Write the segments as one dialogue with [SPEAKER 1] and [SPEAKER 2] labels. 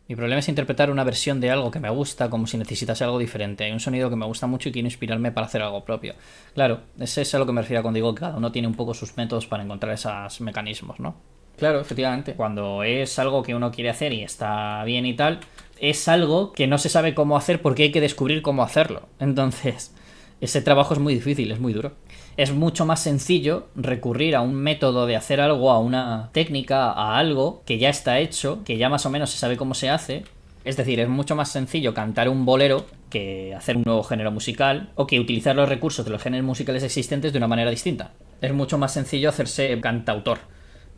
[SPEAKER 1] Mi problema es interpretar una versión de algo que me gusta como si necesitase algo diferente. Hay un sonido que me gusta mucho y quiero inspirarme para hacer algo propio. Claro, ese es a lo que me refiero cuando digo que cada uno tiene un poco sus métodos para encontrar esos mecanismos, ¿no? Claro, efectivamente. Cuando es algo que uno quiere hacer y está bien y tal, es algo que no se sabe cómo hacer porque hay que descubrir cómo hacerlo. Entonces, ese trabajo es muy difícil, es muy duro. Es mucho más sencillo recurrir a un método de hacer algo, a una técnica, a algo que ya está hecho, que ya más o menos se sabe cómo se hace. Es decir, es mucho más sencillo cantar un bolero que hacer un nuevo género musical o que utilizar los recursos de los géneros musicales existentes de una manera distinta. Es mucho más sencillo hacerse cantautor.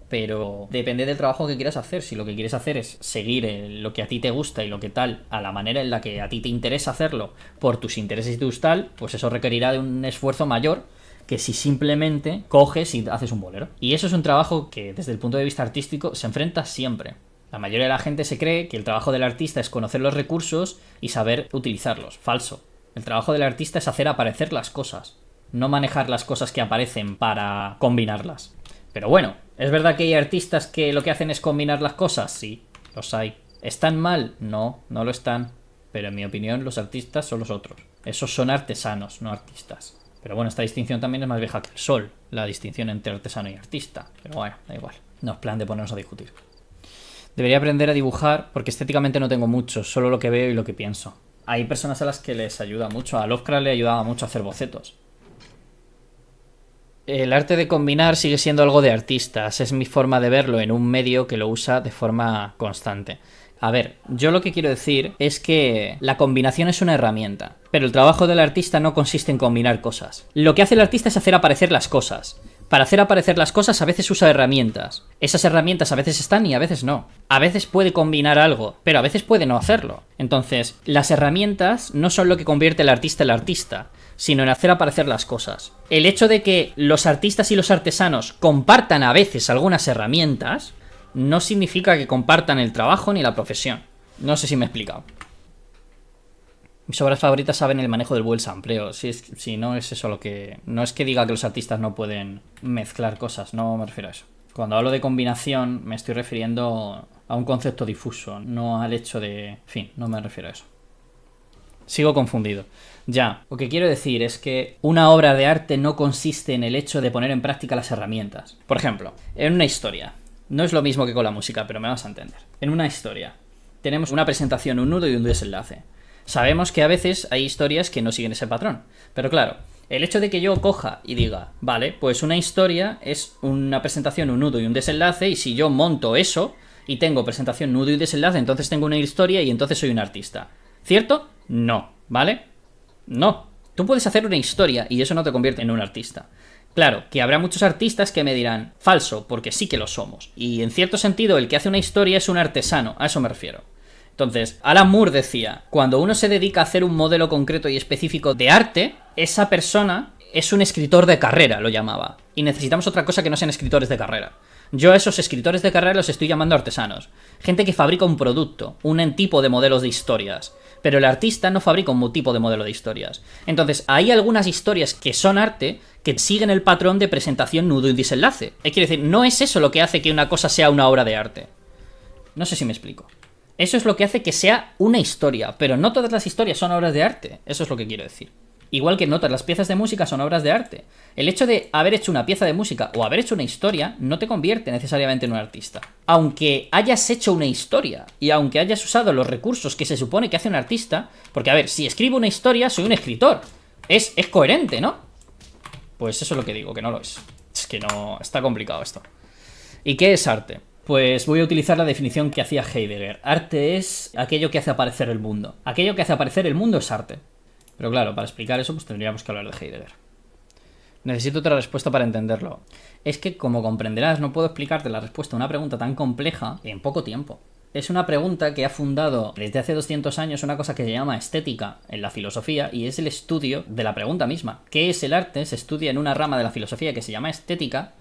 [SPEAKER 1] Pero depende del trabajo que quieras hacer. Si lo que quieres hacer es seguir lo que a ti te gusta y lo que tal, a la manera en la que a ti te interesa hacerlo, por tus intereses y tus tal, pues eso requerirá de un esfuerzo mayor que si simplemente coges y haces un bolero. Y eso es un trabajo que desde el punto de vista artístico se enfrenta siempre. La mayoría de la gente se cree que el trabajo del artista es conocer los recursos y saber utilizarlos. Falso. El trabajo del artista es hacer aparecer las cosas, no manejar las cosas que aparecen para combinarlas. Pero bueno, ¿es verdad que hay artistas que lo que hacen es combinar las cosas? Sí, los hay. ¿Están mal? No, no lo están. Pero en mi opinión los artistas son los otros. Esos son artesanos, no artistas. Pero bueno, esta distinción también es más vieja que el sol, la distinción entre artesano y artista. Pero bueno, da igual. No es plan de ponernos a discutir. Debería aprender a dibujar porque estéticamente no tengo mucho, solo lo que veo y lo que pienso. Hay personas a las que les ayuda mucho. A Lovecraft le ayudaba mucho a hacer bocetos. El arte de combinar sigue siendo algo de artistas, es mi forma de verlo en un medio que lo usa de forma constante. A ver, yo lo que quiero decir es que la combinación es una herramienta, pero el trabajo del artista no consiste en combinar cosas. Lo que hace el artista es hacer aparecer las cosas. Para hacer aparecer las cosas a veces usa herramientas. Esas herramientas a veces están y a veces no. A veces puede combinar algo, pero a veces puede no hacerlo. Entonces, las herramientas no son lo que convierte al artista en el artista, sino en hacer aparecer las cosas. El hecho de que los artistas y los artesanos compartan a veces algunas herramientas no significa que compartan el trabajo ni la profesión. No sé si me he explicado. Mis obras favoritas saben el manejo del buen sampleo. Si no es eso lo que... No es que diga que los artistas no pueden mezclar cosas, no me refiero a eso. Cuando hablo de combinación me estoy refiriendo a un concepto difuso, no al hecho de... En fin, no me refiero a eso. Sigo confundido. Ya, lo que quiero decir es que una obra de arte no consiste en el hecho de poner en práctica las herramientas. Por ejemplo, en una historia. No es lo mismo que con la música, pero me vas a entender. En una historia tenemos una presentación, un nudo y un desenlace. Sabemos que a veces hay historias que no siguen ese patrón. Pero claro, el hecho de que yo coja y diga, vale, pues una historia es una presentación, un nudo y un desenlace, y si yo monto eso y tengo presentación, nudo y desenlace, entonces tengo una historia y entonces soy un artista. ¿Cierto? No, ¿vale? No. Tú puedes hacer una historia y eso no te convierte en un artista. Claro, que habrá muchos artistas que me dirán, falso, porque sí que lo somos. Y en cierto sentido, el que hace una historia es un artesano, a eso me refiero. Entonces, Alan Moore decía, cuando uno se dedica a hacer un modelo concreto y específico de arte, esa persona es un escritor de carrera, lo llamaba. Y necesitamos otra cosa que no sean escritores de carrera. Yo a esos escritores de carrera los estoy llamando artesanos. Gente que fabrica un producto, un tipo de modelos de historias. Pero el artista no fabrica un tipo de modelo de historias. Entonces, hay algunas historias que son arte que siguen el patrón de presentación, nudo y desenlace. Quiere decir, no es eso lo que hace que una cosa sea una obra de arte. No sé si me explico. Eso es lo que hace que sea una historia, pero no todas las historias son obras de arte. Eso es lo que quiero decir. Igual que no todas las piezas de música son obras de arte. El hecho de haber hecho una pieza de música o haber hecho una historia no te convierte necesariamente en un artista. Aunque hayas hecho una historia y aunque hayas usado los recursos que se supone que hace un artista, porque a ver, si escribo una historia soy un escritor. Es coherente, ¿no? Pues eso es lo que digo, que no lo es. Es que no... está complicado esto. ¿Y qué es arte? Pues voy a utilizar la definición que hacía Heidegger. Arte es aquello que hace aparecer el mundo. Aquello que hace aparecer el mundo es arte. Pero claro, para explicar eso pues tendríamos que hablar de Heidegger. Necesito otra respuesta para entenderlo. Es que, como comprenderás, no puedo explicarte la respuesta a una pregunta tan compleja en poco tiempo. Es una pregunta que ha fundado desde hace 200 años una cosa que se llama estética en la filosofía y es el estudio de la pregunta misma. ¿Qué es el arte? Se estudia en una rama de la filosofía que se llama estética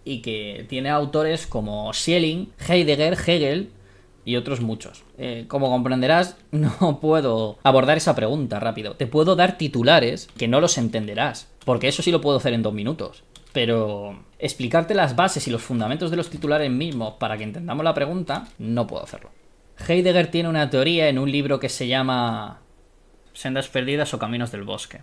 [SPEAKER 1] y que tiene autores como Schelling, Heidegger, Hegel y otros muchos. Como comprenderás, no puedo abordar esa pregunta rápido. Te puedo dar titulares que no los entenderás, porque eso sí lo puedo hacer en 2 minutos. Pero explicarte las bases y los fundamentos de los titulares mismos para que entendamos la pregunta, no puedo hacerlo. Heidegger tiene una teoría en un libro que se llama Sendas perdidas o caminos del bosque.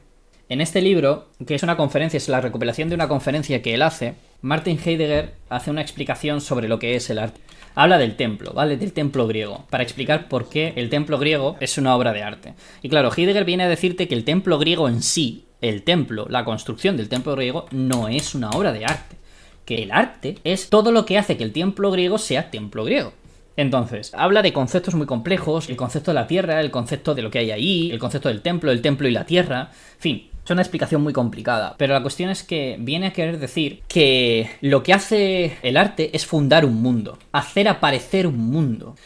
[SPEAKER 1] En este libro, que es una conferencia, es la recopilación de una conferencia que él hace, Martin Heidegger hace una explicación sobre lo que es el arte. Habla del templo, ¿vale? Del templo griego, para explicar por qué el templo griego es una obra de arte. Y claro, Heidegger viene a decirte que el templo griego en sí, el templo, la construcción del templo griego, no es una obra de arte. Que el arte es todo lo que hace que el templo griego sea templo griego. Entonces, habla de conceptos muy complejos, el concepto de la tierra, el concepto de lo que hay ahí, el concepto del templo, el templo y la tierra, en fin, es una explicación muy complicada, pero la cuestión es que viene a querer decir que lo que hace el arte es fundar un mundo, hacer aparecer un mundo.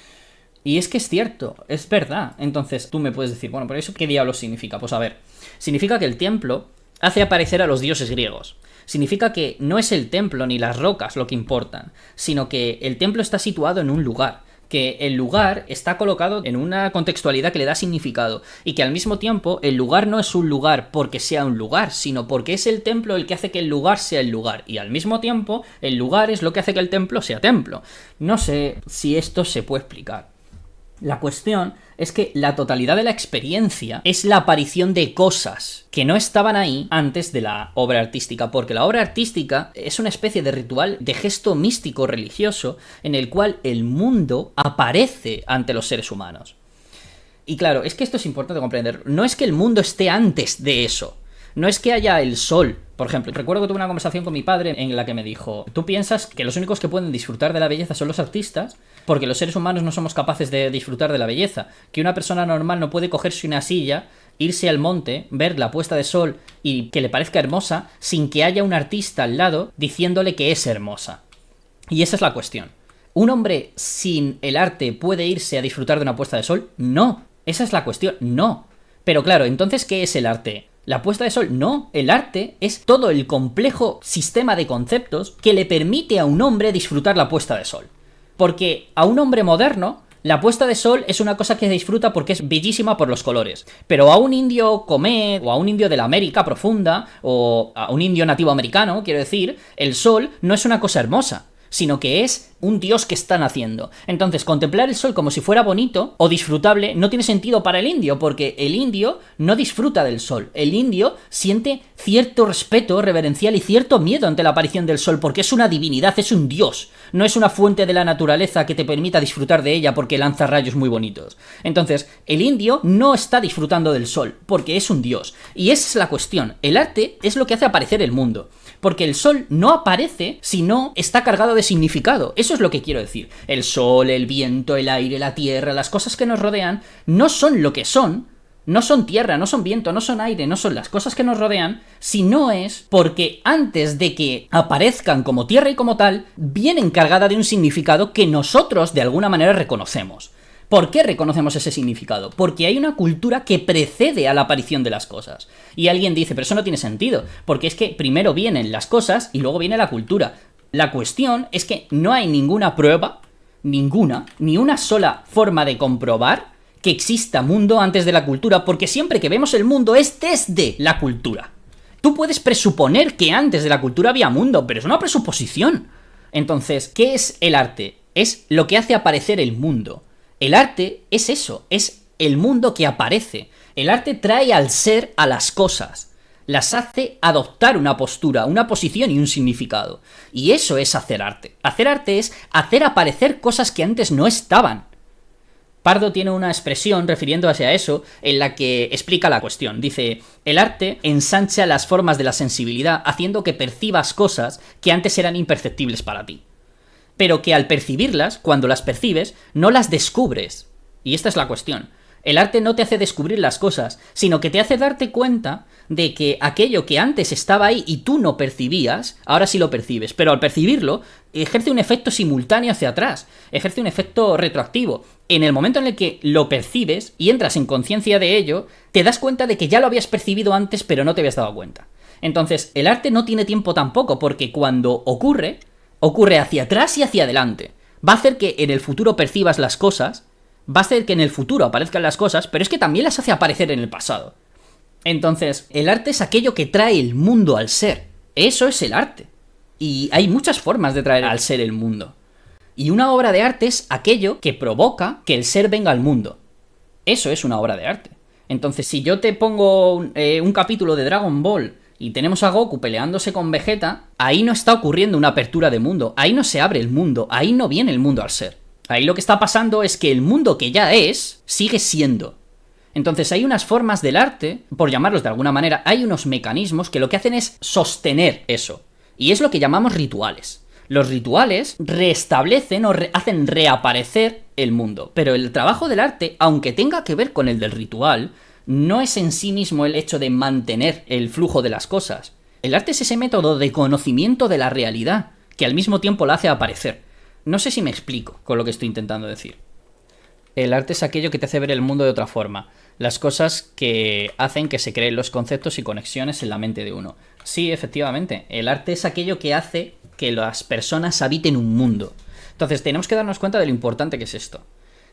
[SPEAKER 1] Y es que es cierto, es verdad. Entonces tú me puedes decir, bueno, pero ¿eso qué diablos significa? Pues a ver, significa que el templo hace aparecer a los dioses griegos. Significa que no es el templo ni las rocas lo que importan, sino que el templo está situado en un lugar, que el lugar está colocado en una contextualidad que le da significado, y que al mismo tiempo el lugar no es un lugar porque sea un lugar, sino porque es el templo el que hace que el lugar sea el lugar, y al mismo tiempo el lugar es lo que hace que el templo sea templo. No sé si esto se puede explicar. La cuestión es que la totalidad de la experiencia es la aparición de cosas que no estaban ahí antes de la obra artística, porque la obra artística es una especie de ritual, de gesto místico religioso, en el cual el mundo aparece ante los seres humanos. Y claro, es que esto es importante comprender. No es que el mundo esté antes de eso. No es que haya el sol, por ejemplo. Recuerdo que tuve una conversación con mi padre en la que me dijo: ¿tú piensas que los únicos que pueden disfrutar de la belleza son los artistas? Porque los seres humanos no somos capaces de disfrutar de la belleza. Que una persona normal no puede cogerse una silla, irse al monte, ver la puesta de sol y que le parezca hermosa sin que haya un artista al lado diciéndole que es hermosa. Y esa es la cuestión. ¿Un hombre sin el arte puede irse a disfrutar de una puesta de sol? No. Esa es la cuestión. No. Pero claro, entonces, ¿qué es el arte? ¿La puesta de sol? No, el arte es todo el complejo sistema de conceptos que le permite a un hombre disfrutar la puesta de sol. Porque a un hombre moderno, la puesta de sol es una cosa que disfruta porque es bellísima por los colores. Pero a un indio comed, o a un indio de la América profunda, o a un indio nativo americano, quiero decir, el sol no es una cosa hermosa, sino que es un dios que está naciendo. Entonces, contemplar el sol como si fuera bonito o disfrutable no tiene sentido para el indio, porque el indio no disfruta del sol. El indio siente cierto respeto reverencial y cierto miedo ante la aparición del sol, porque es una divinidad, es un dios. No es una fuente de la naturaleza que te permita disfrutar de ella porque lanza rayos muy bonitos. Entonces, el indio no está disfrutando del sol, porque es un dios. Y esa es la cuestión. El arte es lo que hace aparecer el mundo. Porque el sol no aparece si no está cargado de significado. Eso es lo que quiero decir. El sol, el viento, el aire, la tierra, las cosas que nos rodean no son lo que son. No son tierra, no son viento, no son aire, no son las cosas que nos rodean, si no es porque antes de que aparezcan como tierra y como tal, vienen cargadas de un significado que nosotros de alguna manera reconocemos. ¿Por qué reconocemos ese significado? Porque hay una cultura que precede a la aparición de las cosas. Y alguien dice, pero eso no tiene sentido, porque es que primero vienen las cosas y luego viene la cultura. La cuestión es que no hay ninguna prueba, ninguna, ni una sola forma de comprobar que exista mundo antes de la cultura, porque siempre que vemos el mundo es desde la cultura. Tú puedes presuponer que antes de la cultura había mundo, pero es una presuposición. Entonces, ¿qué es el arte? Es lo que hace aparecer el mundo. El arte es eso, es el mundo que aparece. El arte trae al ser a las cosas, las hace adoptar una postura, una posición y un significado. Y eso es hacer arte. Hacer arte es hacer aparecer cosas que antes no estaban. Pardo tiene una expresión refiriéndose a eso en la que explica la cuestión. Dice, el arte ensancha las formas de la sensibilidad haciendo que percibas cosas que antes eran imperceptibles para ti. Pero que al percibirlas, cuando las percibes, no las descubres. Y esta es la cuestión. El arte no te hace descubrir las cosas, sino que te hace darte cuenta de que aquello que antes estaba ahí y tú no percibías, ahora sí lo percibes. Pero al percibirlo, ejerce un efecto simultáneo hacia atrás, ejerce un efecto retroactivo. En el momento en el que lo percibes y entras en conciencia de ello, te das cuenta de que ya lo habías percibido antes, pero no te habías dado cuenta. Entonces, el arte no tiene tiempo tampoco, porque cuando ocurre hacia atrás y hacia adelante. Va a hacer que en el futuro percibas las cosas, va a hacer que en el futuro aparezcan las cosas, pero es que también las hace aparecer en el pasado. Entonces, el arte es aquello que trae el mundo al ser. Eso es el arte. Y hay muchas formas de traer al ser el mundo. Y una obra de arte es aquello que provoca que el ser venga al mundo. Eso es una obra de arte. Entonces, si yo te pongo un capítulo de Dragon Ball y tenemos a Goku peleándose con Vegeta, ahí no está ocurriendo una apertura de mundo, ahí no se abre el mundo, ahí no viene el mundo al ser. Ahí lo que está pasando es que el mundo que ya es, sigue siendo. Entonces hay unas formas del arte, por llamarlos de alguna manera, hay unos mecanismos que lo que hacen es sostener eso. Y es lo que llamamos rituales. Los rituales restablecen o hacen reaparecer el mundo. Pero el trabajo del arte, aunque tenga que ver con el del ritual, no es en sí mismo el hecho de mantener el flujo de las cosas. El arte es ese método de conocimiento de la realidad, que al mismo tiempo la hace aparecer. No sé si me explico con lo que estoy intentando decir. El arte es aquello que te hace ver el mundo de otra forma. Las cosas que hacen que se creen los conceptos y conexiones en la mente de uno. Sí, efectivamente. El arte es aquello que hace que las personas habiten un mundo. Entonces tenemos que darnos cuenta de lo importante que es esto.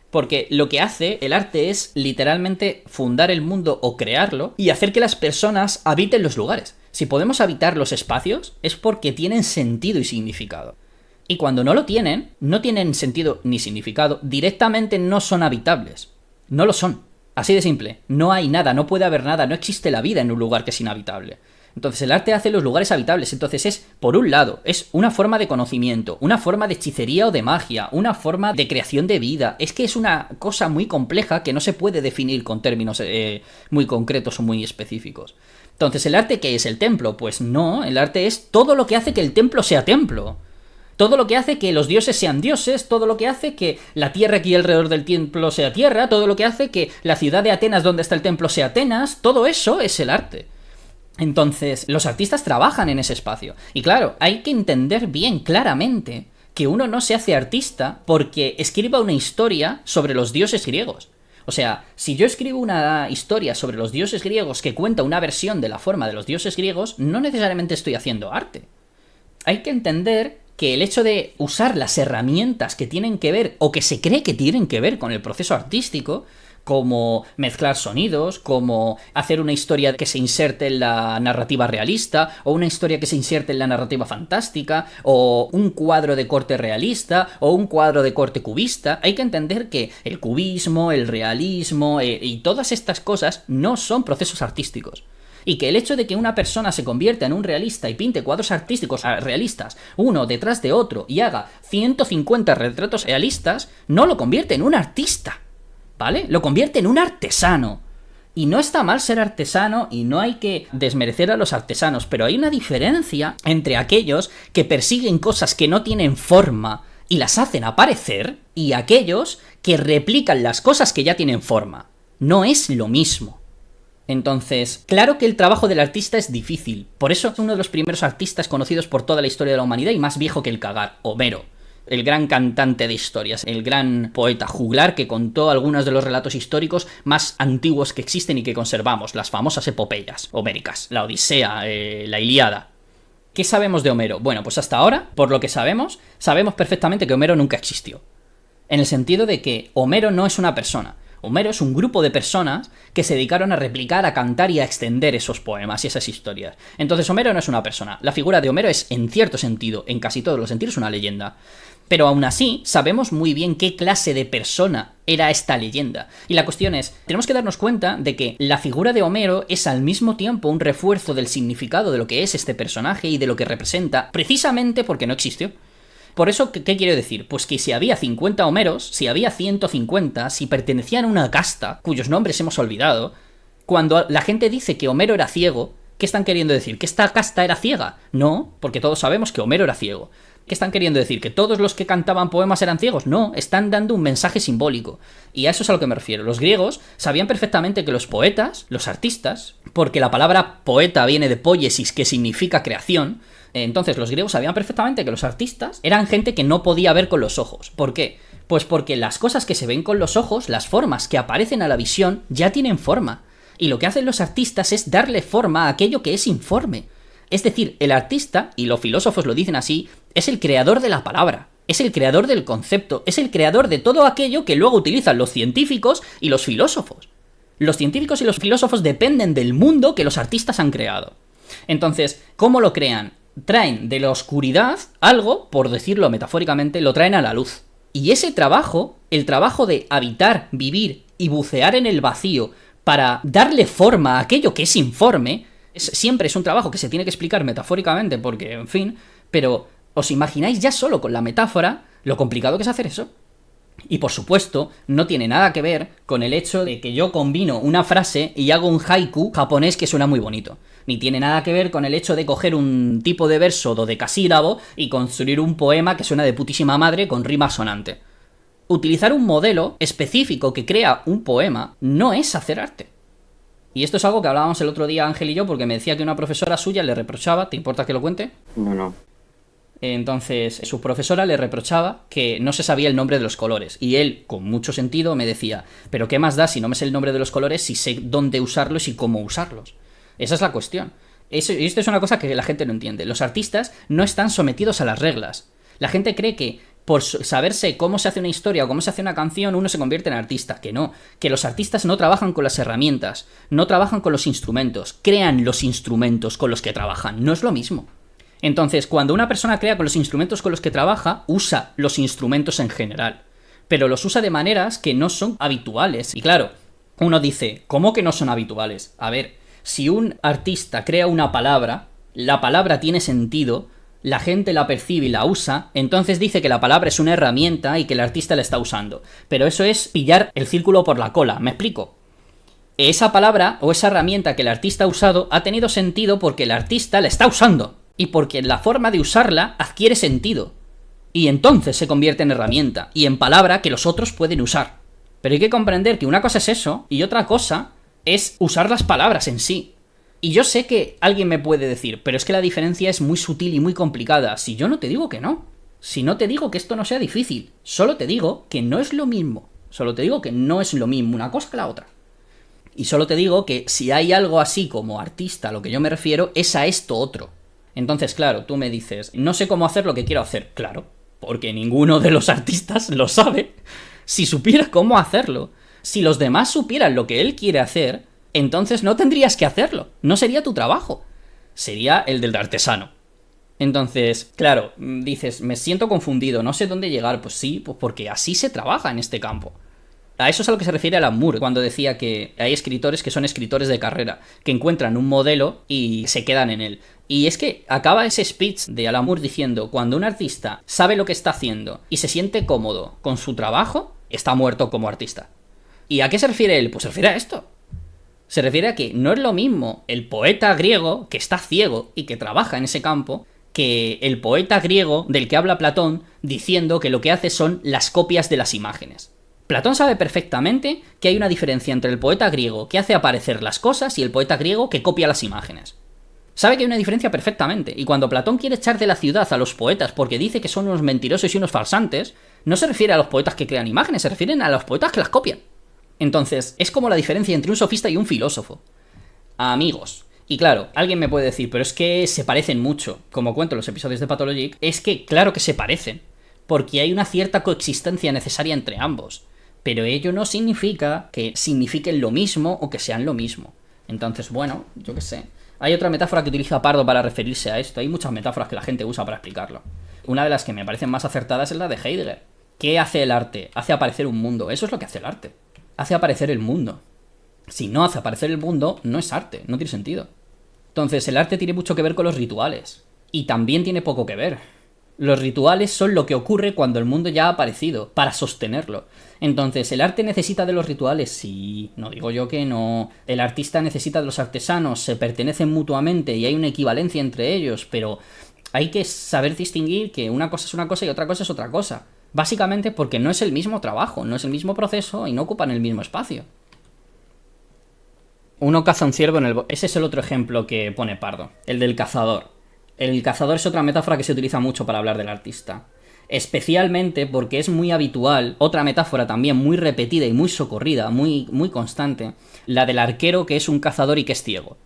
[SPEAKER 1] Porque lo que hace el arte es literalmente fundar el mundo o crearlo y hacer que las personas habiten los lugares. Si podemos habitar los espacios es porque tienen sentido y significado. Y cuando no lo tienen, no tienen sentido ni significado, directamente no son habitables. No lo son. Así de simple. No hay nada, no puede haber nada, no existe la vida en un lugar que es inhabitable. Entonces el arte hace los lugares habitables. Entonces es, por un lado, es una forma de conocimiento, una forma de hechicería o de magia, una forma de creación de vida. Es que es una cosa muy compleja que no se puede definir con términos muy concretos o muy específicos. Entonces, ¿el arte qué es? ¿El templo? Pues no, el arte es todo lo que hace que el templo sea templo. Todo lo que hace que los dioses sean dioses, todo lo que hace que la tierra aquí alrededor del templo sea tierra, todo lo que hace que la ciudad de Atenas donde está el templo sea Atenas, todo eso es el arte. Entonces, los artistas trabajan en ese espacio. Y claro, hay que entender bien claramente que uno no se hace artista porque escriba una historia sobre los dioses griegos. O sea, si yo escribo una historia sobre los dioses griegos que cuenta una versión de la forma de los dioses griegos, no necesariamente estoy haciendo arte. Hay que entender que el hecho de usar las herramientas que tienen que ver, o que se cree que tienen que ver con el proceso artístico, como mezclar sonidos, como hacer una historia que se inserte en la narrativa realista, o una historia que se inserte en la narrativa fantástica, o un cuadro de corte realista, o un cuadro de corte cubista, hay que entender que el cubismo, el realismo y todas estas cosas no son procesos artísticos. Y que el hecho de que una persona se convierta en un realista y pinte cuadros artísticos realistas, uno detrás de otro, y haga 150 retratos realistas, no lo convierte en un artista, ¿vale? Lo convierte en un artesano. Y no está mal ser artesano y no hay que desmerecer a los artesanos, pero hay una diferencia entre aquellos que persiguen cosas que no tienen forma y las hacen aparecer, y aquellos que replican las cosas que ya tienen forma. No es lo mismo. Entonces, claro que el trabajo del artista es difícil. Por eso es uno de los primeros artistas conocidos por toda la historia de la humanidad y más viejo que el cagar, Homero. El gran cantante de historias, el gran poeta juglar que contó algunos de los relatos históricos más antiguos que existen y que conservamos, las famosas epopeyas homéricas, la Odisea, la Ilíada. ¿Qué sabemos de Homero? Bueno, pues hasta ahora, por lo que sabemos perfectamente que Homero nunca existió. En el sentido de que Homero no es una persona. Homero es un grupo de personas que se dedicaron a replicar, a cantar y a extender esos poemas y esas historias. Entonces Homero no es una persona. La figura de Homero es, en cierto sentido, en casi todos los sentidos, una leyenda. Pero aún así, sabemos muy bien qué clase de persona era esta leyenda. Y la cuestión es, tenemos que darnos cuenta de que la figura de Homero es al mismo tiempo un refuerzo del significado de lo que es este personaje y de lo que representa, precisamente porque no existió. Por eso, ¿qué quiero decir? Pues que si había 50 Homeros, si había 150, si pertenecían a una casta, cuyos nombres hemos olvidado, cuando la gente dice que Homero era ciego, ¿qué están queriendo decir? ¿Que esta casta era ciega? No, porque todos sabemos que Homero era ciego. ¿Qué están queriendo decir? ¿Que todos los que cantaban poemas eran ciegos? No, están dando un mensaje simbólico. Y a eso es a lo que me refiero. Los griegos sabían perfectamente que los poetas, los artistas, porque la palabra poeta viene de poiesis, que significa creación. Entonces los griegos sabían perfectamente que los artistas eran gente que no podía ver con los ojos. ¿Por qué? Pues porque las cosas que se ven con los ojos, las formas que aparecen a la visión, ya tienen forma. Y lo que hacen los artistas es darle forma a aquello que es informe. Es decir, el artista, y los filósofos lo dicen así, es el creador de la palabra, es el creador del concepto, es el creador de todo aquello que luego utilizan los científicos y los filósofos. Los científicos y los filósofos dependen del mundo que los artistas han creado. Entonces, ¿cómo lo crean? traen de la oscuridad algo, por decirlo metafóricamente, lo traen a la luz. Y ese trabajo, el trabajo de habitar, vivir y bucear en el vacío para darle forma a aquello que es informe, siempre es un trabajo que se tiene que explicar metafóricamente porque, en fin, pero ¿os imagináis ya solo con la metáfora lo complicado que es hacer eso? Y por supuesto, no tiene nada que ver con el hecho de que yo combino una frase y hago un haiku japonés que suena muy bonito. Ni tiene nada que ver con el hecho de coger un tipo de verso dodecasílabo y construir un poema que suena de putísima madre con rima sonante. Utilizar un modelo específico que crea un poema no es hacer arte. Y esto es algo que hablábamos el otro día Ángel y yo, porque me decía que una profesora suya le reprochaba, ¿te importa que lo cuente?
[SPEAKER 2] No.
[SPEAKER 1] Entonces, su profesora le reprochaba que no se sabía el nombre de los colores. Y él, con mucho sentido, me decía, ¿pero qué más da si no me sé el nombre de los colores, si sé dónde usarlos y cómo usarlos? Esa es la cuestión. Y esto es una cosa que la gente no entiende. Los artistas no están sometidos a las reglas. La gente cree que por saberse cómo se hace una historia o cómo se hace una canción, uno se convierte en artista. Que no. Que los artistas no trabajan con las herramientas, no trabajan con los instrumentos, crean los instrumentos con los que trabajan. No es lo mismo. Entonces, cuando una persona crea con los instrumentos con los que trabaja, usa los instrumentos en general, pero los usa de maneras que no son habituales. Y claro, uno dice, ¿cómo que no son habituales? A ver, si un artista crea una palabra, la palabra tiene sentido, la gente la percibe y la usa, entonces dice que la palabra es una herramienta y que el artista la está usando. Pero eso es pillar el círculo por la cola, ¿me explico? Esa palabra o esa herramienta que el artista ha usado ha tenido sentido porque el artista la está usando. Y porque la forma de usarla adquiere sentido. Y entonces se convierte en herramienta y en palabra que los otros pueden usar. Pero hay que comprender que una cosa es eso y otra cosa es usar las palabras en sí. Y yo sé que alguien me puede decir, pero es que la diferencia es muy sutil y muy complicada. Si yo no te digo que no. Si no te digo que esto no sea difícil. Solo te digo que no es lo mismo. Solo te digo que no es lo mismo una cosa que la otra. Y solo te digo que si hay algo así como artista a lo que yo me refiero, es a esto otro. Entonces, claro, tú me dices, no sé cómo hacer lo que quiero hacer. Claro, porque ninguno de los artistas lo sabe. Si supiera cómo hacerlo, si los demás supieran lo que él quiere hacer, entonces no tendrías que hacerlo. No sería tu trabajo. Sería el del artesano. Entonces, claro, dices, me siento confundido, no sé dónde llegar. Pues sí, pues porque así se trabaja en este campo. A eso es a lo que se refiere Alan Moore, cuando decía que hay escritores que son escritores de carrera, que encuentran un modelo y se quedan en él. Y es que acaba ese speech de Alan Moore diciendo, cuando un artista sabe lo que está haciendo y se siente cómodo con su trabajo, está muerto como artista. ¿Y a qué se refiere él? Pues se refiere a esto. Se refiere a que no es lo mismo el poeta griego que está ciego y que trabaja en ese campo, que el poeta griego del que habla Platón diciendo que lo que hace son las copias de las imágenes. Platón sabe perfectamente que hay una diferencia entre el poeta griego que hace aparecer las cosas y el poeta griego que copia las imágenes. Sabe que hay una diferencia perfectamente, y cuando Platón quiere echar de la ciudad a los poetas porque dice que son unos mentirosos y unos farsantes, no se refiere a los poetas que crean imágenes, se refieren a los poetas que las copian. Entonces, es como la diferencia entre un sofista y un filósofo. Amigos. Y claro, alguien me puede decir, pero es que se parecen mucho. Como cuento en los episodios de Pathologic, es que claro que se parecen, porque hay una cierta coexistencia necesaria entre ambos. Pero ello no significa que signifiquen lo mismo o que sean lo mismo. Entonces, bueno, yo qué sé. Hay otra metáfora que utiliza Pardo para referirse a esto. Hay muchas metáforas que la gente usa para explicarlo. Una de las que me parecen más acertadas es la de Heidegger. ¿Qué hace el arte? Hace aparecer un mundo. Eso es lo que hace el arte. Hace aparecer el mundo. Si no hace aparecer el mundo, no es arte. No tiene sentido. Entonces, el arte tiene mucho que ver con los rituales. Y también tiene poco que ver. Los rituales son lo que ocurre cuando el mundo ya ha aparecido, para sostenerlo. Entonces, ¿el arte necesita de los rituales? Sí, no digo yo que no. El artista necesita de los artesanos, se pertenecen mutuamente y hay una equivalencia entre ellos, pero hay que saber distinguir que una cosa es una cosa y otra cosa es otra cosa. Básicamente porque no es el mismo trabajo, no es el mismo proceso y no ocupan el mismo espacio. Uno caza un ciervo en el bosque. Ese es el otro ejemplo que pone Pardo, el del cazador. El cazador es otra metáfora que se utiliza mucho para hablar del artista. Especialmente porque es muy habitual, otra metáfora también muy repetida y muy socorrida, muy constante, la del arquero que es un cazador y que es ciego.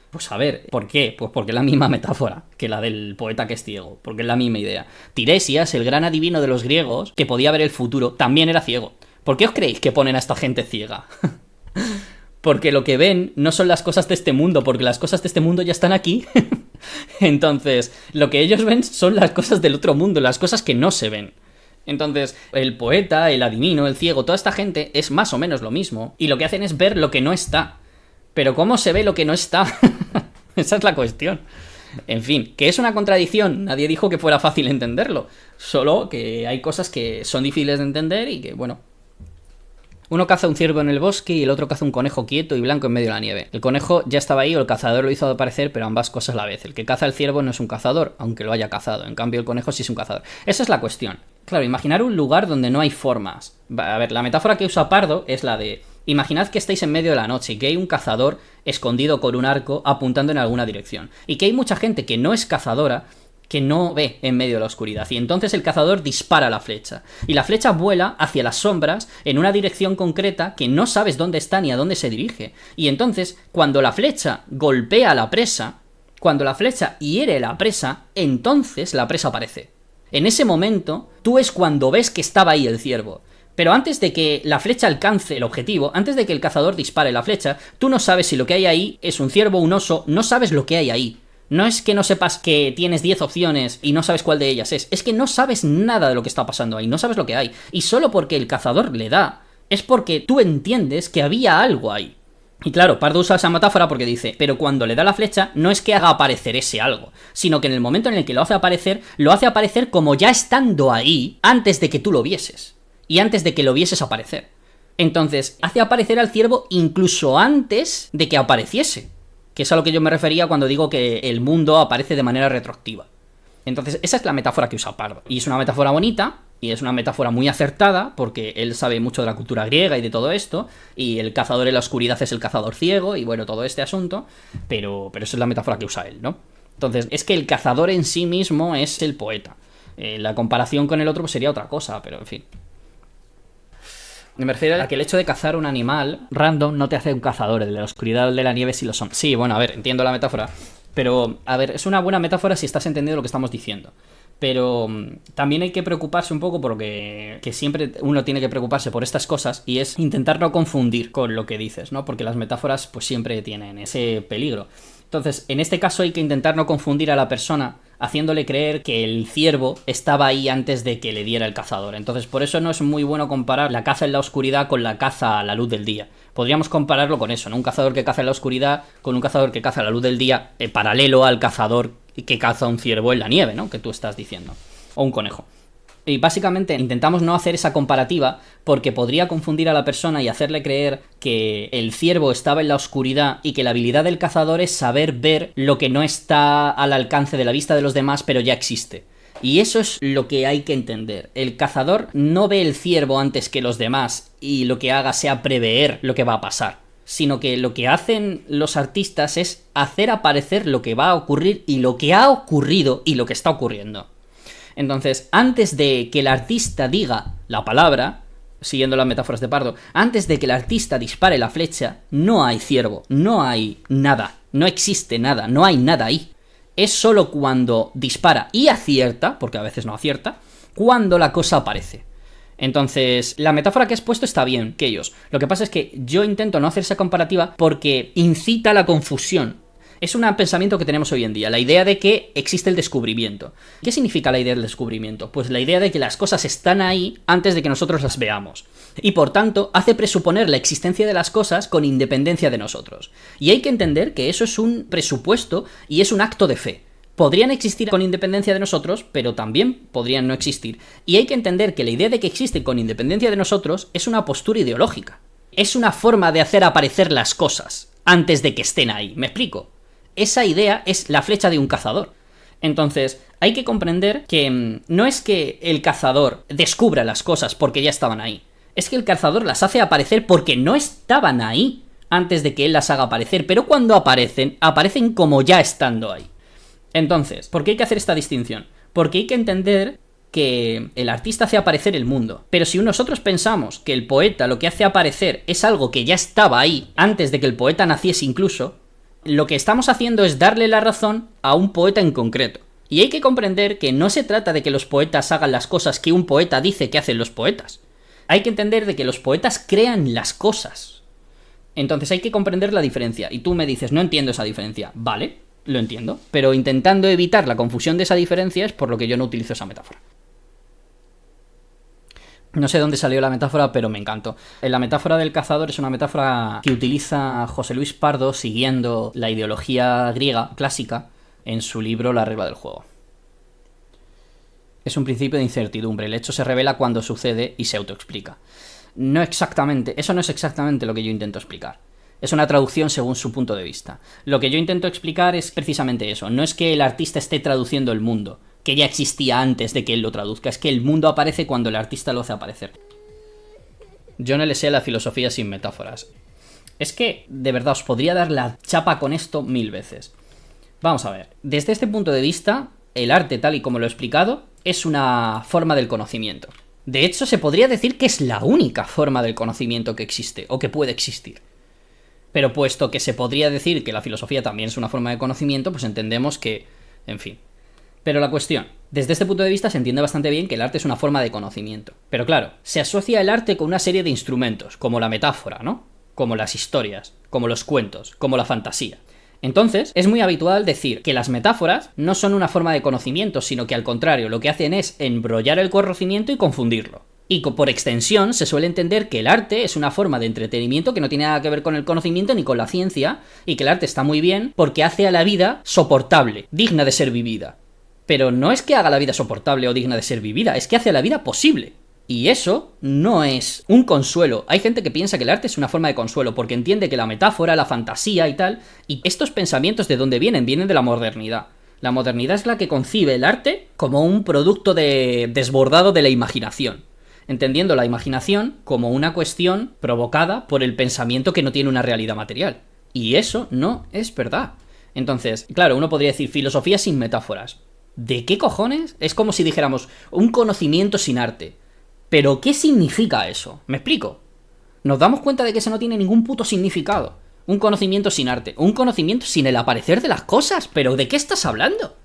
[SPEAKER 1] Pues a ver, ¿por qué? Pues porque es la misma metáfora que la del poeta que es ciego, porque es la misma idea. Tiresias, el gran adivino de los griegos, que podía ver el futuro, también era ciego. ¿Por qué os creéis que ponen a esta gente ciega? Porque lo que ven no son las cosas de este mundo, porque las cosas de este mundo ya están aquí. Entonces, lo que ellos ven son las cosas del otro mundo, las cosas que no se ven. Entonces, el poeta, el adivino, el ciego, toda esta gente es más o menos lo mismo, y lo que hacen es ver lo que no está. Pero ¿cómo se ve lo que no está? Esa es la cuestión. En fin, que es una contradicción, nadie dijo que fuera fácil entenderlo, solo que hay cosas que son difíciles de entender y que, bueno... Uno caza un ciervo en el bosque y el otro caza un conejo quieto y blanco en medio de la nieve. El conejo ya estaba ahí o el cazador lo hizo aparecer, pero ambas cosas a la vez. El que caza el ciervo no es un cazador, aunque lo haya cazado. En cambio, el conejo sí es un cazador. Esa es la cuestión. Claro, imaginar un lugar donde no hay formas. A ver, la metáfora que usa Pardo es la de... Imaginad que estáis en medio de la noche y que hay un cazador escondido con un arco apuntando en alguna dirección. Y que hay mucha gente que no es cazadora, que no ve en medio de la oscuridad, y entonces el cazador dispara la flecha, y la flecha vuela hacia las sombras en una dirección concreta que no sabes dónde está ni a dónde se dirige, y entonces cuando la flecha golpea a la presa, cuando la flecha hiere la presa, entonces la presa aparece. En ese momento, tú es cuando ves que estaba ahí el ciervo. Pero antes de que la flecha alcance el objetivo, antes de que el cazador dispare la flecha, tú no sabes si lo que hay ahí es un ciervo o un oso, no sabes lo que hay ahí. No es que no sepas que tienes 10 opciones y no sabes cuál de ellas es que no sabes nada de lo que está pasando ahí, no sabes lo que hay. Y solo porque el cazador le da, es porque tú entiendes que había algo ahí. Y claro, Pardo usa esa metáfora porque dice, pero cuando le da la flecha no es que haga aparecer ese algo, sino que en el momento en el que lo hace aparecer como ya estando ahí antes de que tú lo vieses. Y antes de que lo vieses aparecer. Entonces, hace aparecer al ciervo incluso antes de que apareciese. Que es a lo que yo me refería cuando digo que el mundo aparece de manera retroactiva. Entonces, esa es la metáfora que usa Pardo. Y es una metáfora bonita, y es una metáfora muy acertada, porque él sabe mucho de la cultura griega y de todo esto, y el cazador en la oscuridad es el cazador ciego, y bueno, todo este asunto, pero esa es la metáfora que usa él, ¿no? Entonces, es que el cazador en sí mismo es el poeta. La comparación con el otro pues sería otra cosa, pero en fin. Me refiero a que el hecho de cazar un animal random no te hace un cazador, el de la oscuridad o el de la nieve sí lo son. Sí, bueno, a ver, entiendo la metáfora, pero, a ver, es una buena metáfora si estás entendiendo lo que estamos diciendo. Pero también hay que preocuparse un poco porque que siempre uno tiene que preocuparse por estas cosas y es intentar no confundir con lo que dices, ¿no? Porque las metáforas pues siempre tienen ese peligro. Entonces, en este caso hay que intentar no confundir a la persona haciéndole creer que el ciervo estaba ahí antes de que le diera el cazador. Entonces, por eso no es muy bueno comparar la caza en la oscuridad con la caza a la luz del día. Podríamos compararlo con eso, ¿no? Un cazador que caza en la oscuridad con un cazador que caza a la luz del día, paralelo al cazador que caza un ciervo en la nieve, ¿no? Que tú estás diciendo. O un conejo. Y básicamente intentamos no hacer esa comparativa porque podría confundir a la persona y hacerle creer que el ciervo estaba en la oscuridad y que la habilidad del cazador es saber ver lo que no está al alcance de la vista de los demás pero ya existe. Y eso es lo que hay que entender. El cazador no ve el ciervo antes que los demás y lo que haga sea prever lo que va a pasar, sino que lo que hacen los artistas es hacer aparecer lo que va a ocurrir y lo que ha ocurrido y lo que está ocurriendo. Entonces, antes de que el artista diga la palabra, siguiendo las metáforas de Pardo, antes de que el artista dispare la flecha, no hay ciervo, no hay nada, no existe nada, no hay nada ahí. Es solo cuando dispara y acierta, porque a veces no acierta, cuando la cosa aparece. Entonces, la metáfora que has puesto está bien, Keyos. Lo que pasa es que yo intento no hacer esa comparativa porque incita a la confusión. Es un pensamiento que tenemos hoy en día, la idea de que existe el descubrimiento. ¿Qué significa la idea del descubrimiento? Pues la idea de que las cosas están ahí antes de que nosotros las veamos. Y por tanto, hace presuponer la existencia de las cosas con independencia de nosotros. Y hay que entender que eso es un presupuesto y es un acto de fe. Podrían existir con independencia de nosotros, pero también podrían no existir. Y hay que entender que la idea de que existen con independencia de nosotros es una postura ideológica. Es una forma de hacer aparecer las cosas antes de que estén ahí. ¿Me explico? Esa idea es la flecha de un cazador. Entonces, hay que comprender que no es que el cazador descubra las cosas porque ya estaban ahí. Es que el cazador las hace aparecer porque no estaban ahí antes de que él las haga aparecer. Pero cuando aparecen, aparecen como ya estando ahí. Entonces, ¿por qué hay que hacer esta distinción? Porque hay que entender que el artista hace aparecer el mundo. Pero si nosotros pensamos que el poeta lo que hace aparecer es algo que ya estaba ahí antes de que el poeta naciese incluso, lo que estamos haciendo es darle la razón a un poeta en concreto. Y hay que comprender que no se trata de que los poetas hagan las cosas que un poeta dice que hacen los poetas. Hay que entender de que los poetas crean las cosas. Entonces hay que comprender la diferencia. Y tú me dices, no entiendo esa diferencia. Vale, lo entiendo, pero intentando evitar la confusión de esa diferencia es por lo que yo no utilizo esa metáfora. No sé dónde salió la metáfora, pero me encantó. La metáfora del cazador es una metáfora que utiliza José Luis Pardo siguiendo la ideología griega clásica en su libro La regla del juego. Es un principio de incertidumbre. El hecho se revela cuando sucede y se autoexplica. Eso no es exactamente lo que yo intento explicar. Es una traducción según su punto de vista. Lo que yo intento explicar es precisamente eso. No es que el artista esté traduciendo el mundo, que ya existía antes de que él lo traduzca. Es que el mundo aparece cuando el artista lo hace aparecer. Yo no le sé la filosofía sin metáforas. Es que, de verdad, os podría dar la chapa con esto 1000 veces. Vamos a ver. Desde este punto de vista, el arte, tal y como lo he explicado, es una forma del conocimiento. De hecho, se podría decir que es la única forma del conocimiento que existe, o que puede existir. Pero puesto que se podría decir que la filosofía también es una forma de conocimiento, pues entendemos que... en fin. Pero la cuestión, desde este punto de vista se entiende bastante bien que el arte es una forma de conocimiento. Pero claro, se asocia el arte con una serie de instrumentos, como la metáfora, ¿no? Como las historias, como los cuentos, como la fantasía. Entonces, es muy habitual decir que las metáforas no son una forma de conocimiento, sino que al contrario, lo que hacen es embrollar el conocimiento y confundirlo. Y por extensión se suele entender que el arte es una forma de entretenimiento que no tiene nada que ver con el conocimiento ni con la ciencia, y que el arte está muy bien porque hace a la vida soportable, digna de ser vivida. Pero no es que haga la vida soportable o digna de ser vivida, es que hace a la vida posible. Y eso no es un consuelo. Hay gente que piensa que el arte es una forma de consuelo porque entiende que la metáfora, la fantasía y tal, y estos pensamientos ¿de dónde vienen? Vienen de la modernidad. La modernidad es la que concibe el arte como un producto desbordado de la imaginación, entendiendo la imaginación como una cuestión provocada por el pensamiento que no tiene una realidad material. Y eso no es verdad. Entonces, claro, uno podría decir filosofía sin metáforas. ¿De qué cojones? Es como si dijéramos un conocimiento sin arte. ¿Pero qué significa eso? ¿Me explico? Nos damos cuenta de que eso no tiene ningún puto significado. Un conocimiento sin arte. Un conocimiento sin el aparecer de las cosas. ¿Pero de qué estás hablando?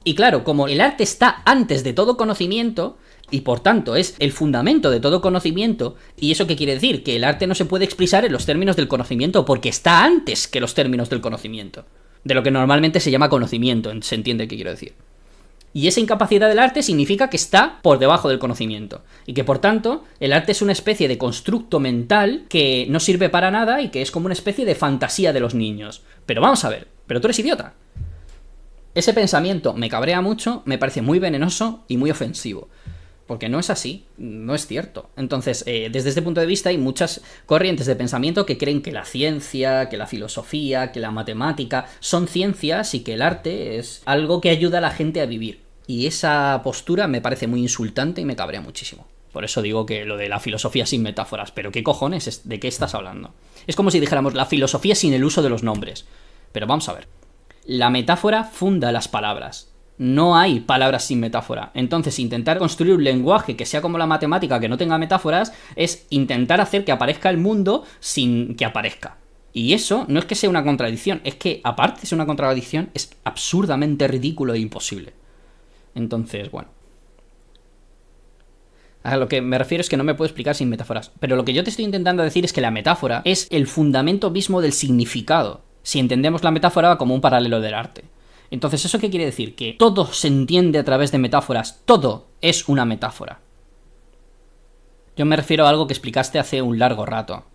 [SPEAKER 1] Y claro, como el arte está antes de todo conocimiento, y por tanto es el fundamento de todo conocimiento, ¿y eso qué quiere decir? Que el arte no se puede expresar en los términos del conocimiento porque está antes que los términos del conocimiento. De lo que normalmente se llama conocimiento, ¿se entiende qué quiero decir? Y esa incapacidad del arte significa que está por debajo del conocimiento. Y que por tanto, el arte es una especie de constructo mental que no sirve para nada y que es como una especie de fantasía de los niños. Pero vamos a ver, pero tú eres idiota. Ese pensamiento me cabrea mucho, me parece muy venenoso y muy ofensivo. Porque no es así, no es cierto. Entonces, desde este punto de vista hay muchas corrientes de pensamiento que creen que la ciencia, que la filosofía, que la matemática son ciencias y que el arte es algo que ayuda a la gente a vivir. Y esa postura me parece muy insultante y me cabrea muchísimo. Por eso digo que lo de la filosofía sin metáforas. ¿Pero qué cojones? ¿De qué estás hablando? Es como si dijéramos la filosofía sin el uso de los nombres. Pero vamos a ver. La metáfora funda las palabras. No hay palabras sin metáfora. Entonces, intentar construir un lenguaje que sea como la matemática, que no tenga metáforas, es intentar hacer que aparezca el mundo sin que aparezca. Y eso no es que sea una contradicción, es que, aparte de ser una contradicción, es absurdamente ridículo e imposible. Entonces, bueno. A lo que me refiero es que no me puedo explicar sin metáforas. Pero lo que yo te estoy intentando decir es que la metáfora es el fundamento mismo del significado, si entendemos la metáfora como un paralelo del arte. Entonces, ¿eso qué quiere decir? Que todo se entiende a través de metáforas. Todo es una metáfora. Yo me refiero a algo que explicaste hace un largo rato.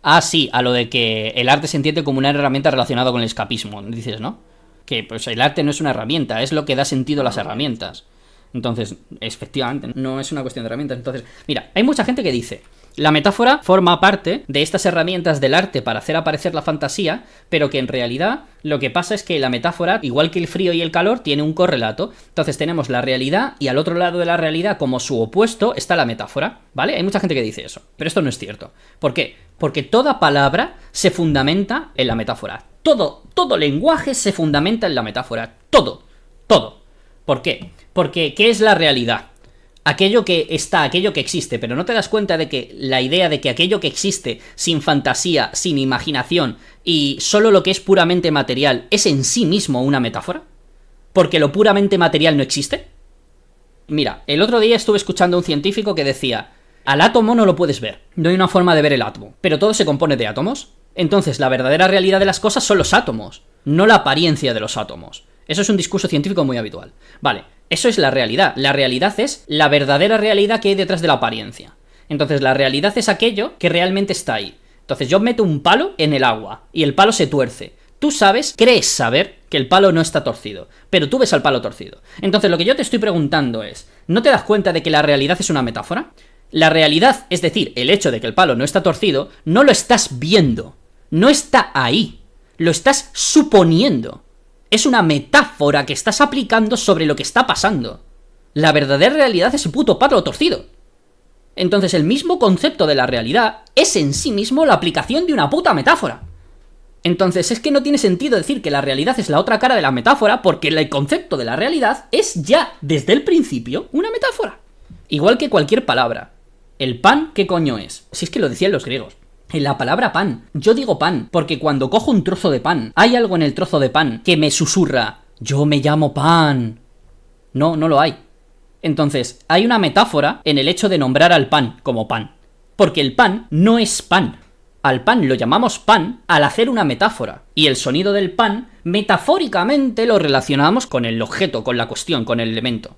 [SPEAKER 1] Ah, sí, a lo de que el arte se entiende como una herramienta relacionada con el escapismo, dices, ¿no? Que pues el arte no es una herramienta, es lo que da sentido a las herramientas. Entonces, efectivamente, no es una cuestión de herramientas. Entonces, mira, hay mucha gente que dice... La metáfora forma parte de estas herramientas del arte para hacer aparecer la fantasía, pero que en realidad lo que pasa es que la metáfora, igual que el frío y el calor, tiene un correlato. Entonces tenemos la realidad y al otro lado de la realidad, como su opuesto, está la metáfora, ¿vale? Hay mucha gente que dice eso, pero esto no es cierto. ¿Por qué? Porque toda palabra se fundamenta en la metáfora. Todo lenguaje se fundamenta en la metáfora. Todo. ¿Por qué? Porque ¿qué es la realidad? Aquello que está, aquello que existe, pero no te das cuenta de que la idea de que aquello que existe sin fantasía, sin imaginación y solo lo que es puramente material es en sí mismo una metáfora, porque lo puramente material no existe. Mira, el otro día estuve escuchando a un científico que decía, al átomo no lo puedes ver, no hay una forma de ver el átomo, pero todo se compone de átomos. Entonces, la verdadera realidad de las cosas son los átomos, no la apariencia de los átomos. Eso es un discurso científico muy habitual. Vale, eso es la realidad. La realidad es la verdadera realidad que hay detrás de la apariencia. Entonces, la realidad es aquello que realmente está ahí. Entonces, yo meto un palo en el agua y el palo se tuerce. Tú sabes, crees saber que el palo no está torcido, pero tú ves al palo torcido. Entonces, lo que yo te estoy preguntando es, ¿no te das cuenta de que la realidad es una metáfora? La realidad, es decir, el hecho de que el palo no está torcido, no lo estás viendo. No está ahí. Lo estás suponiendo. Es una metáfora que estás aplicando sobre lo que está pasando. La verdadera realidad es el puto palo torcido. Entonces el mismo concepto de la realidad es en sí mismo la aplicación de una puta metáfora. Entonces es que no tiene sentido decir que la realidad es la otra cara de la metáfora, porque el concepto de la realidad es ya, desde el principio, una metáfora. Igual que cualquier palabra. ¿El pan qué coño es? Si es que lo decían los griegos. En la palabra pan, yo digo pan, porque cuando cojo un trozo de pan, hay algo en el trozo de pan que me susurra, yo me llamo pan. No, no lo hay. Entonces, hay una metáfora en el hecho de nombrar al pan como pan. Porque el pan no es pan. Al pan lo llamamos pan al hacer una metáfora. Y el sonido del pan, metafóricamente lo relacionamos con el objeto, con la cuestión, con el elemento.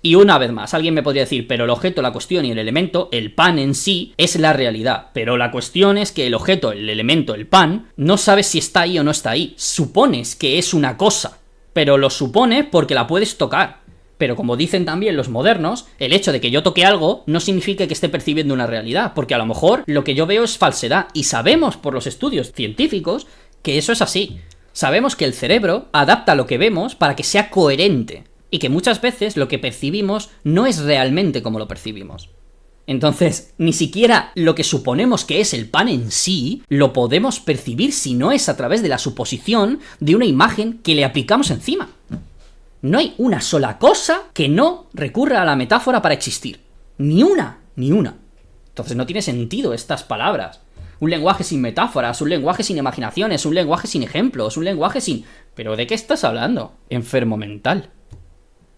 [SPEAKER 1] Y una vez más, alguien me podría decir, pero el objeto, la cuestión y el elemento, el pan en sí, es la realidad. Pero la cuestión es que el objeto, el elemento, el pan, no sabes si está ahí o no está ahí. Supones que es una cosa, pero lo supones porque la puedes tocar. Pero como dicen también los modernos, el hecho de que yo toque algo no significa que esté percibiendo una realidad, porque a lo mejor lo que yo veo es falsedad, y sabemos por los estudios científicos que eso es así. Sabemos que el cerebro adapta lo que vemos para que sea coherente, y que muchas veces lo que percibimos no es realmente como lo percibimos. Entonces, ni siquiera lo que suponemos que es el pan en sí lo podemos percibir si no es a través de la suposición de una imagen que le aplicamos encima. No hay una sola cosa que no recurra a la metáfora para existir. Ni una, ni una. Entonces no tiene sentido estas palabras. Un lenguaje sin metáforas, un lenguaje sin imaginaciones, un lenguaje sin ejemplos, un lenguaje sin... ¿Pero de qué estás hablando? Enfermo mental.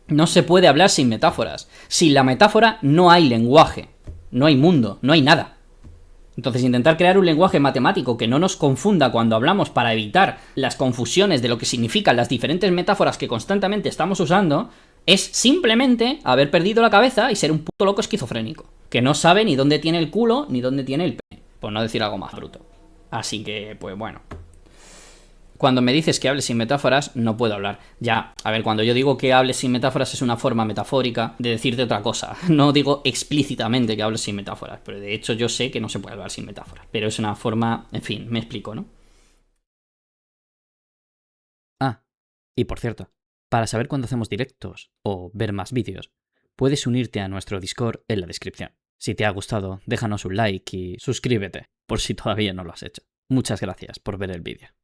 [SPEAKER 1] No se puede hablar sin metáforas. Sin la metáfora no hay lenguaje, no hay mundo, no hay nada. Entonces intentar crear un lenguaje matemático que no nos confunda cuando hablamos para evitar las confusiones de lo que significan las diferentes metáforas que constantemente estamos usando es simplemente haber perdido la cabeza y ser un puto loco esquizofrénico, que no sabe ni dónde tiene el culo ni dónde tiene el pene, por no decir algo más bruto. Así que, pues bueno. Cuando me dices que hables sin metáforas, no puedo hablar. Ya, a ver, cuando yo digo que hables sin metáforas es una forma metafórica de decirte otra cosa. No digo explícitamente que hables sin metáforas, pero de hecho yo sé que no se puede hablar sin metáforas. Pero es una forma, en fin, me explico, ¿no? Ah, y por cierto, para saber cuándo hacemos directos o ver más vídeos, puedes unirte a nuestro Discord en la descripción. Si te ha gustado, déjanos un like y suscríbete, por si todavía no lo has hecho. Muchas gracias por ver el vídeo.